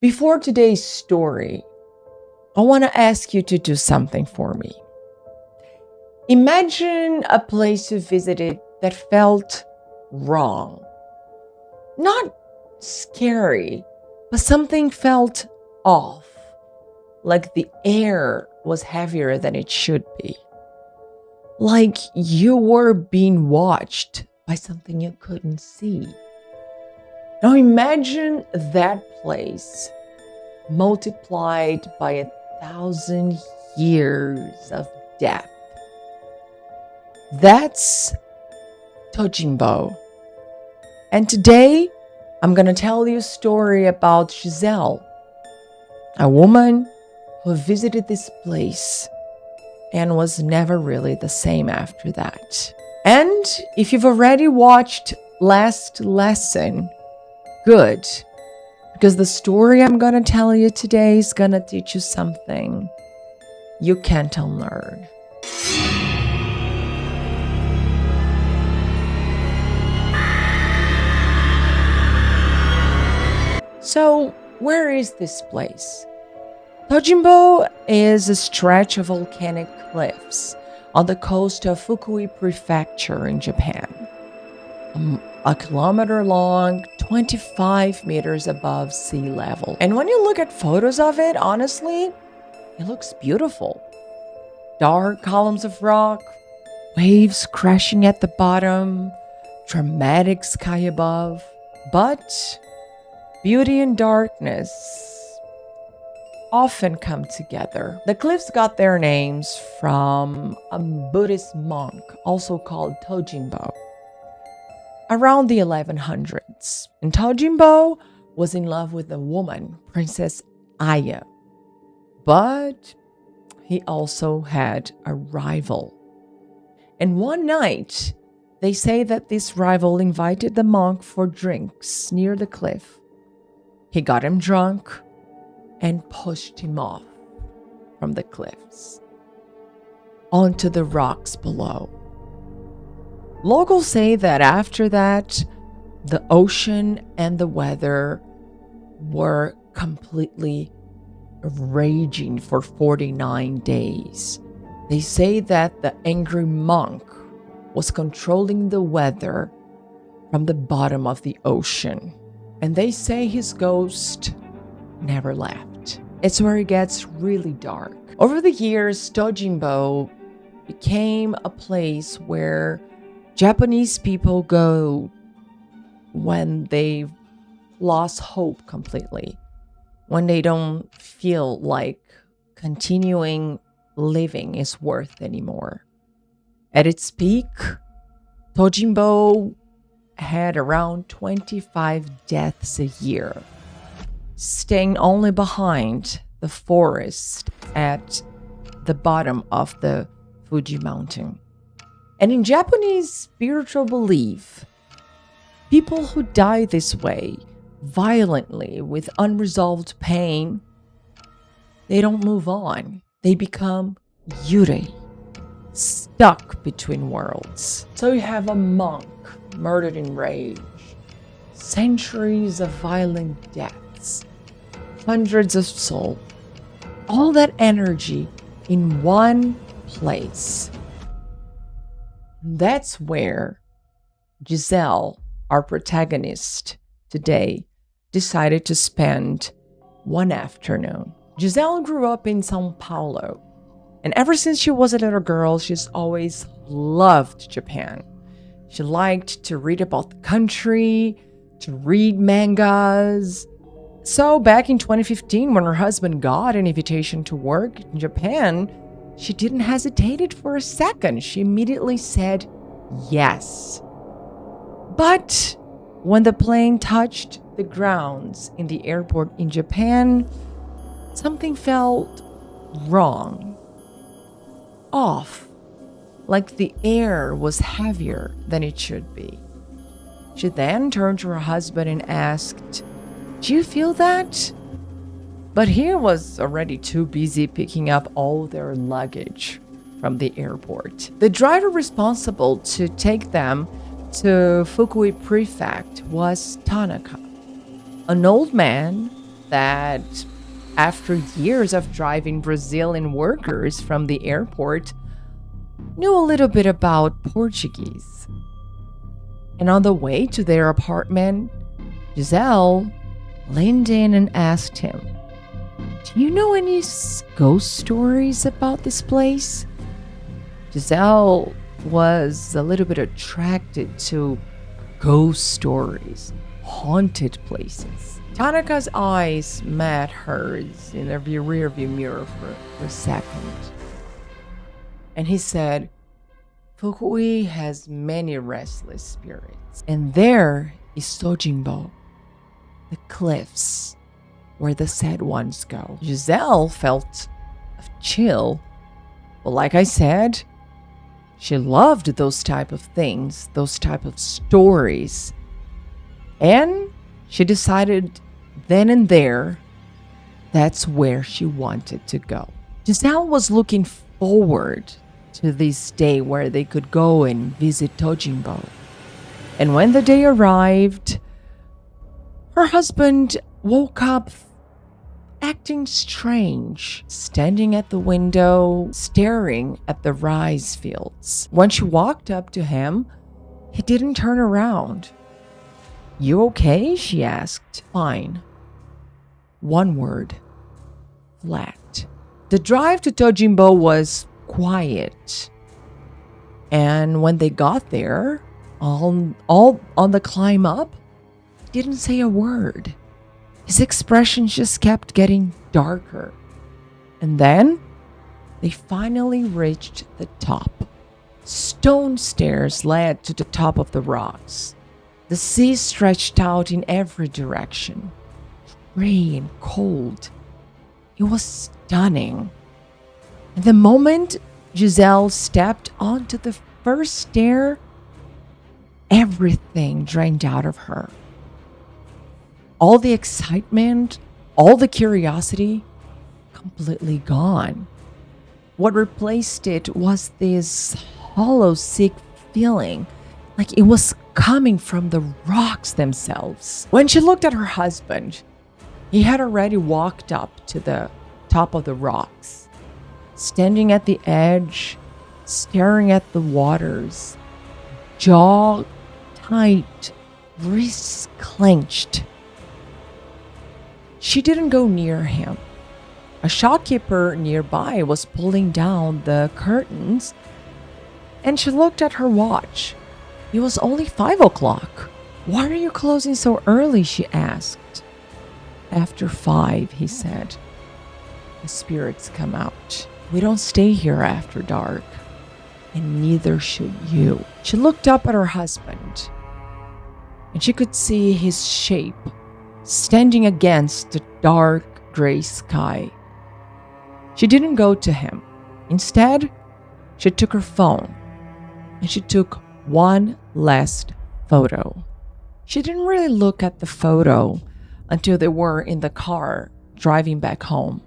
Before today's story, I want to ask you to do something for me. Imagine a place you visited that felt wrong. Not scary, but something felt off. Like the air was heavier than it should be. Like you were being watched by something you couldn't see. Now imagine that place multiplied by 1,000 years of death. That's Tojinbo. And today, I'm going to tell you a story about Giselle, a woman who visited this place and was never really the same after that. And if you've already watched Last Lesson, good, because the story I'm going to tell you today is going to teach you something you can't unlearn. So, where is this place? Tojinbo is a stretch of volcanic cliffs on the coast of Fukui Prefecture in Japan. A kilometer long, 25 meters above sea level. And when you look at photos of it, honestly, it looks beautiful. Dark columns of rock, waves crashing at the bottom, dramatic sky above. But beauty and darkness often come together. The cliffs got their names from a Buddhist monk, also called Tojinbo, around the 1100s. And Tojinbo was in love with a woman, Princess Aya. But he also had a rival. And one night, they say that this rival invited the monk for drinks near the cliff. He got him drunk and pushed him off from the cliffs onto the rocks below. Locals say that after that, the ocean and the weather were completely raging for 49 days. They say that the angry monk was controlling the weather from the bottom of the ocean. And they say his ghost never left. It's where it gets really dark. Over the years, Tojinbo became a place where Japanese people go when they've lost hope completely, when they don't feel like continuing living is worth anymore. At its peak, Tojinbo had around 25 deaths a year, staying only behind the forest at the bottom of the Fuji mountain. And in Japanese spiritual belief, people who die this way, violently, with unresolved pain, they don't move on. They become yurei, stuck between worlds. So you have a monk murdered in rage, centuries of violent deaths, hundreds of souls, all that energy in one place. That's where Giselle, our protagonist today, decided to spend one afternoon. Giselle grew up in Sao Paulo, and ever since she was a little girl, she's always loved Japan. She liked to read about the country, to read mangas. So back in 2015, when her husband got an invitation to work in Japan, she didn't hesitate for a second. She immediately said yes. But when the plane touched the grounds in the airport in Japan, something felt wrong, off, like the air was heavier than it should be. She then turned to her husband and asked, "Do you feel that?" But he was already too busy picking up all their luggage from the airport. The driver responsible to take them to Fukui Prefecture was Tanaka, an old man that after years of driving Brazilian workers from the airport, knew a little bit about Portuguese. And on the way to their apartment, Giselle leaned in and asked him, "Do you know any ghost stories about this place?" Giselle was a little bit attracted to ghost stories, haunted places. Tanaka's eyes met hers in the rearview mirror for a second. And he said, "Fukui has many restless spirits. And there is Tojinbo, the cliffs where the sad ones go." Giselle felt a chill. But like I said, she loved those type of things, those type of stories. And she decided then and there that's where she wanted to go. Giselle was looking forward to this day where they could go and visit Tojinbo. And when the day arrived, her husband woke up acting strange, standing at the window, staring at the rice fields. When she walked up to him, he didn't turn around. "You okay?" she asked. "Fine." One word. Flat. The drive to Tojinbo was quiet. And when they got there, all on the climb up, he didn't say a word. His expressions just kept getting darker. And then they finally reached the top. Stone stairs led to the top of the rocks. The sea stretched out in every direction, gray and cold. It was stunning. And the moment Giselle stepped onto the first stair, everything drained out of her. All the excitement, all the curiosity, completely gone. What replaced it was this hollow, sick feeling, like it was coming from the rocks themselves. When she looked at her husband, he had already walked up to the top of the rocks, standing at the edge, staring at the waters, jaw tight, wrists clenched. She didn't go near him. A shopkeeper nearby was pulling down the curtains, and she looked at her watch. It was only 5 o'clock. "Why are you closing so early?" she asked. "After 5, he said. "The spirits come out. We don't stay here after dark, and neither should you." She looked up at her husband, and she could see his shape standing against the dark gray sky. She didn't go to him. Instead, she took her phone and she took one last photo. She didn't really look at the photo until they were in the car driving back home.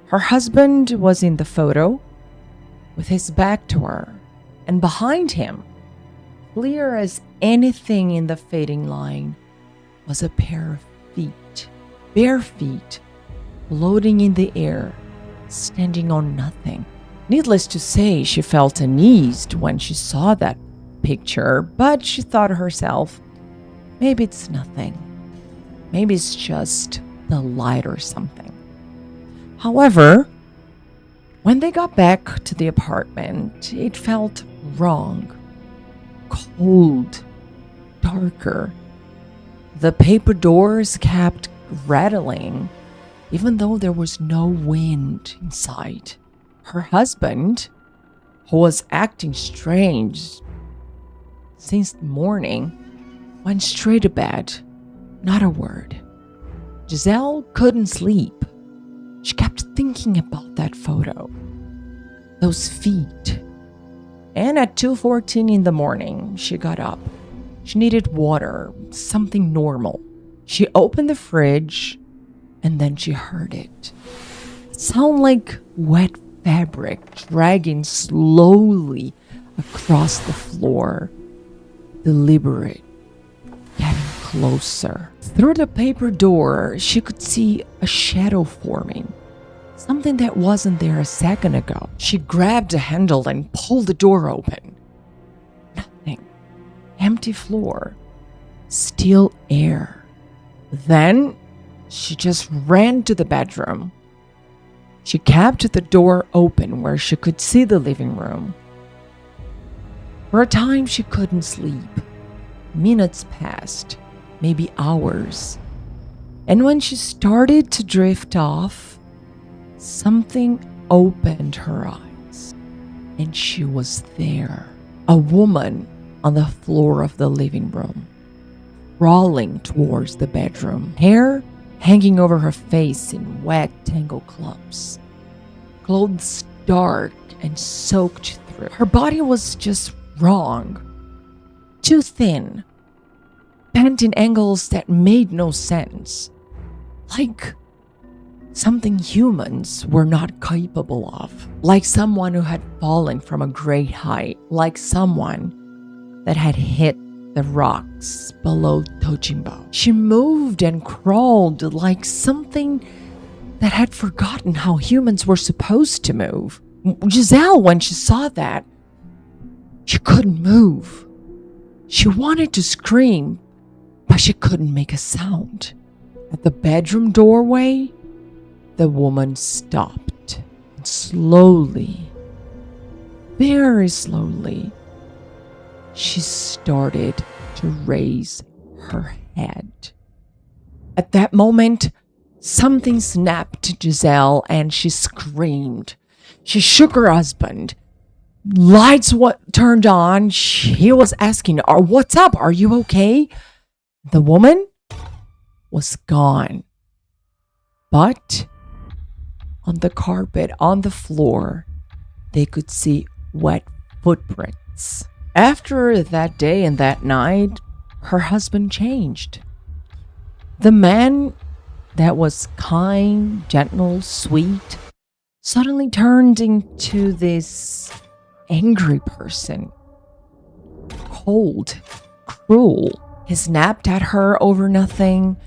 Her husband was in the photo with his back to her, and behind him, clear as anything in the fading line, was a pair of feet, bare feet, floating in the air, standing on nothing. Needless to say, she felt uneased when she saw that picture, but she thought to herself, maybe it's nothing. Maybe it's just the light or something. However, when they got back to the apartment, it felt wrong. Cold, darker. The paper doors kept rattling, even though there was no wind inside. Her husband, who was acting strange since the morning, went straight to bed. Not a word. Giselle couldn't sleep. She kept thinking about that photo, those feet. And at 2:14 in the morning, she got up. She needed water, something normal. She opened the fridge, and then she heard it. It sounded like wet fabric dragging slowly across the floor, deliberate, getting closer. Through the paper door, she could see a shadow forming. Something that wasn't there a second ago. She grabbed the handle and pulled the door open. Nothing. Empty floor. Still air. Then she just ran to the bedroom. She kept the door open where she could see the living room. For a time, she couldn't sleep. Minutes passed, maybe hours. And when she started to drift off, something opened her eyes. And she was there. A woman on the floor of the living room, crawling towards the bedroom. Hair hanging over her face in wet, tangled clumps. Clothes dark and soaked through. Her body was just wrong. Too thin. Bent in angles that made no sense. Like something humans were not capable of. Like someone who had fallen from a great height. Like someone that had hit the rocks below Tojinbo. She moved and crawled like something that had forgotten how humans were supposed to move. Giselle, when she saw that, she couldn't move. She wanted to scream, but she couldn't make a sound. At the bedroom doorway, the woman stopped and slowly, very slowly, she started to raise her head. At that moment, something snapped to Giselle and she screamed. She shook her husband. Lights turned on. He was asking her, "What's up? Are you okay?" The woman was gone. But on the carpet, on the floor, they could see wet footprints. After that day and that night, her husband changed. The man that was kind, gentle, sweet, suddenly turned into this angry person. Cold, cruel. He snapped at her over nothing,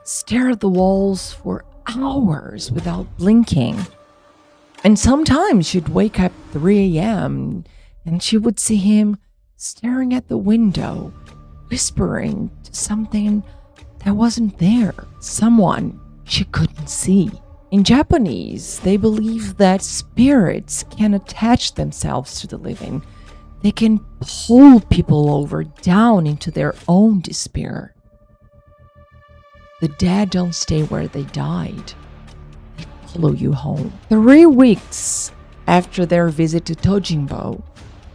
stared at the walls for hours without blinking. And sometimes she'd wake up 3 a.m. and she would see him staring at the window, whispering to something that wasn't there, someone she couldn't see. In Japanese, they believe that spirits can attach themselves to the living. They can pull people over down into their own despair. The dead don't stay where they died. They follow you home. 3 weeks after their visit to Tojinbo,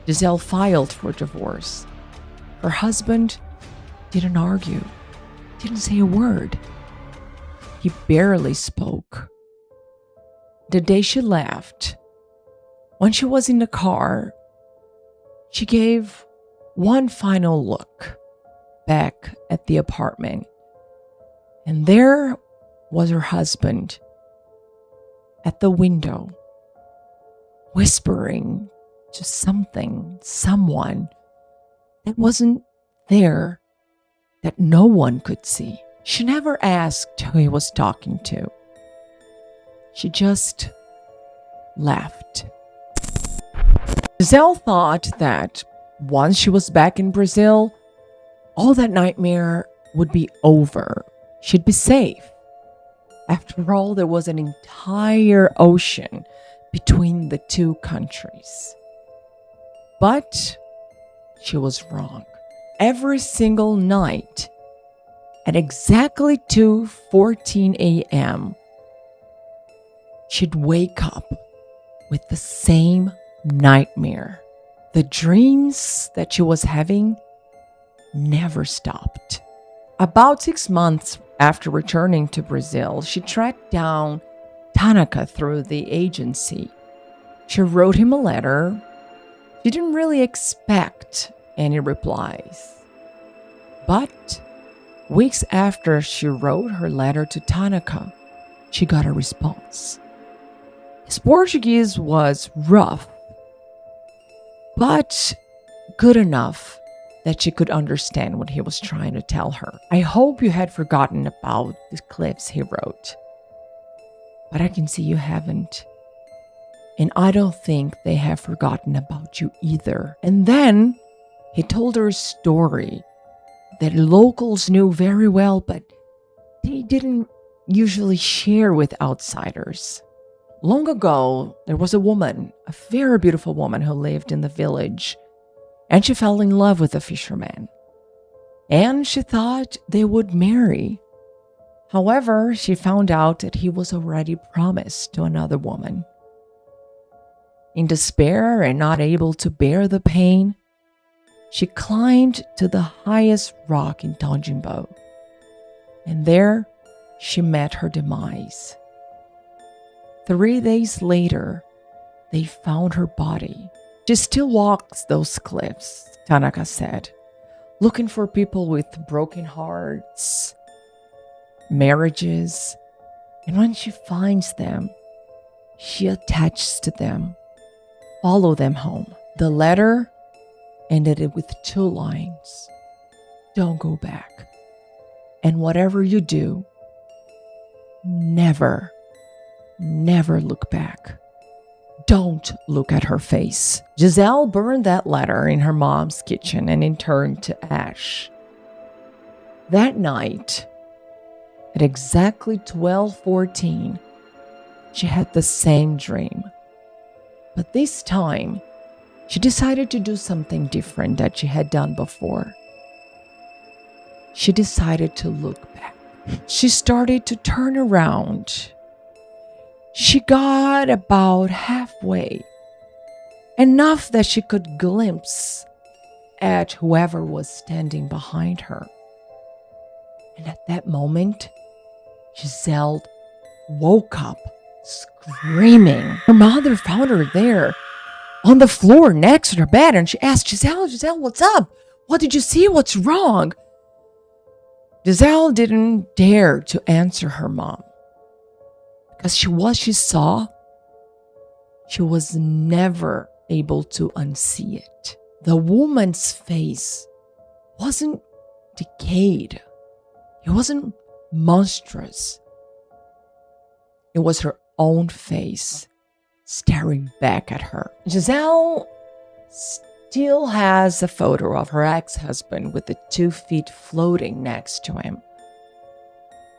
Giselle filed for divorce. Her husband didn't argue, didn't say a word. He barely spoke. The day she left, when she was in the car, she gave one final look back at the apartment. And there was her husband at the window, whispering to someone that wasn't there, that no one could see. She never asked who he was talking to. She just left. Giselle thought that once she was back in Brazil, all that nightmare would be over. She'd be safe. After all, there was an entire ocean between the two countries. But she was wrong. Every single night, at exactly 2:14 a.m., she'd wake up with the same nightmare. The dreams that she was having never stopped. About 6 months after returning to Brazil, she tracked down Tanaka through the agency. She wrote him a letter. She didn't really expect any replies. But weeks after she wrote her letter to Tanaka, she got a response. His Portuguese was rough, but good enough that she could understand what he was trying to tell her. I hope you had forgotten about the cliffs, he wrote. But I can see you haven't. And I don't think they have forgotten about you either. And then he told her a story that locals knew very well, but they didn't usually share with outsiders. Long ago, there was a woman, a very beautiful woman who lived in the village, and she fell in love with a fisherman. And she thought they would marry. However, she found out that he was already promised to another woman. In despair and not able to bear the pain, she climbed to the highest rock in Tojinbo. And there, she met her demise. 3 days later, they found her body. She still walks those cliffs, Tanaka said, looking for people with broken hearts, marriages, and when she finds them, she attaches to them, follow them home. The letter ended with 2 lines. Don't go back. And whatever you do, never look back. Don't look at her face. Giselle burned that letter in her mom's kitchen and it turned to ash. That night, at exactly 12:14, she had the same dream. But this time, she decided to do something different that she had done before. She decided to look back. She started to turn around. She got about halfway, enough that she could glimpse at whoever was standing behind her. And at that moment, Giselle woke up screaming. Her mother found her there on the floor next to her bed, and she asked Giselle, what's up? What did you see? What's wrong? Giselle didn't dare to answer her mom because what she saw, she was never able to unsee it. The woman's face wasn't decayed. It wasn't monstrous. It was her own face staring back at her. Giselle still has a photo of her ex-husband with the 2 feet floating next to him.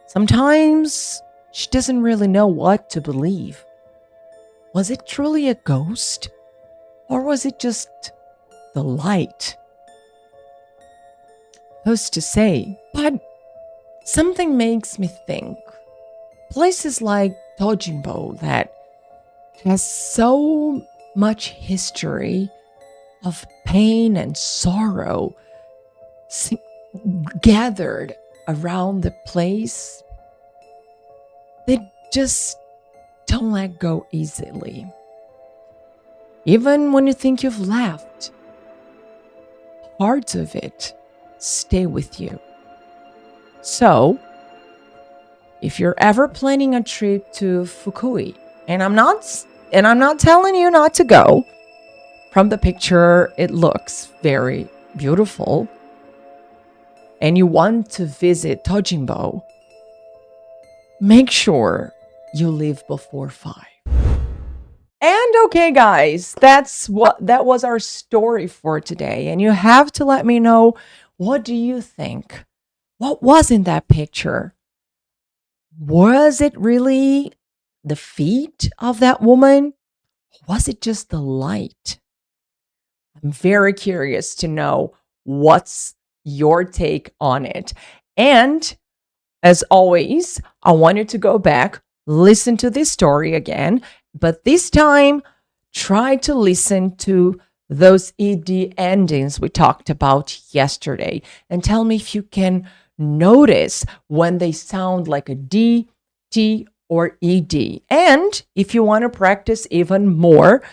Sometimes she doesn't really know what to believe. Was it truly a ghost? Or was it just the light? Who's to say? But something makes me think. Places like Tojinbo that has so much history of pain and sorrow gathered around the place, they just don't let go easily. Even when you think you've left, parts of it stay with you. So, if you're ever planning a trip to Fukui, and I'm not telling you not to go. From the picture, it looks very beautiful. And you want to visit Tojinbo, make sure you leave before 5. And okay, guys, that was our story for today. And you have to let me know, what do you think? What was in that picture? Was it really the feet of that woman? Was it just the light? I'm very curious to know what's your take on it. And as always, I wanted to go back, listen to this story again, but this time try to listen to those ED endings we talked about yesterday and tell me if you can notice when they sound like a D, T, or ED. And if you want to practice even more,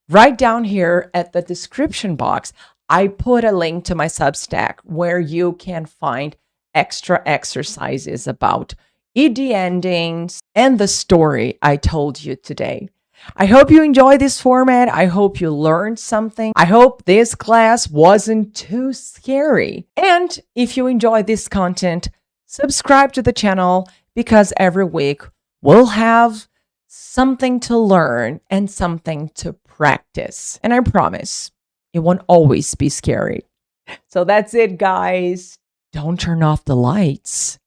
right down here at the description box, I put a link to my Substack where you can find extra exercises about ED endings and the story I told you today. I hope you enjoy this format. I hope you learned something. I hope this class wasn't too scary. And if you enjoy this content, subscribe to the channel because every week we'll have something to learn and something to practice. And I promise it won't always be scary. So that's it, guys. Don't turn off the lights.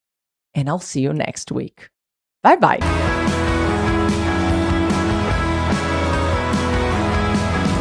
And I'll see you next week. Bye bye.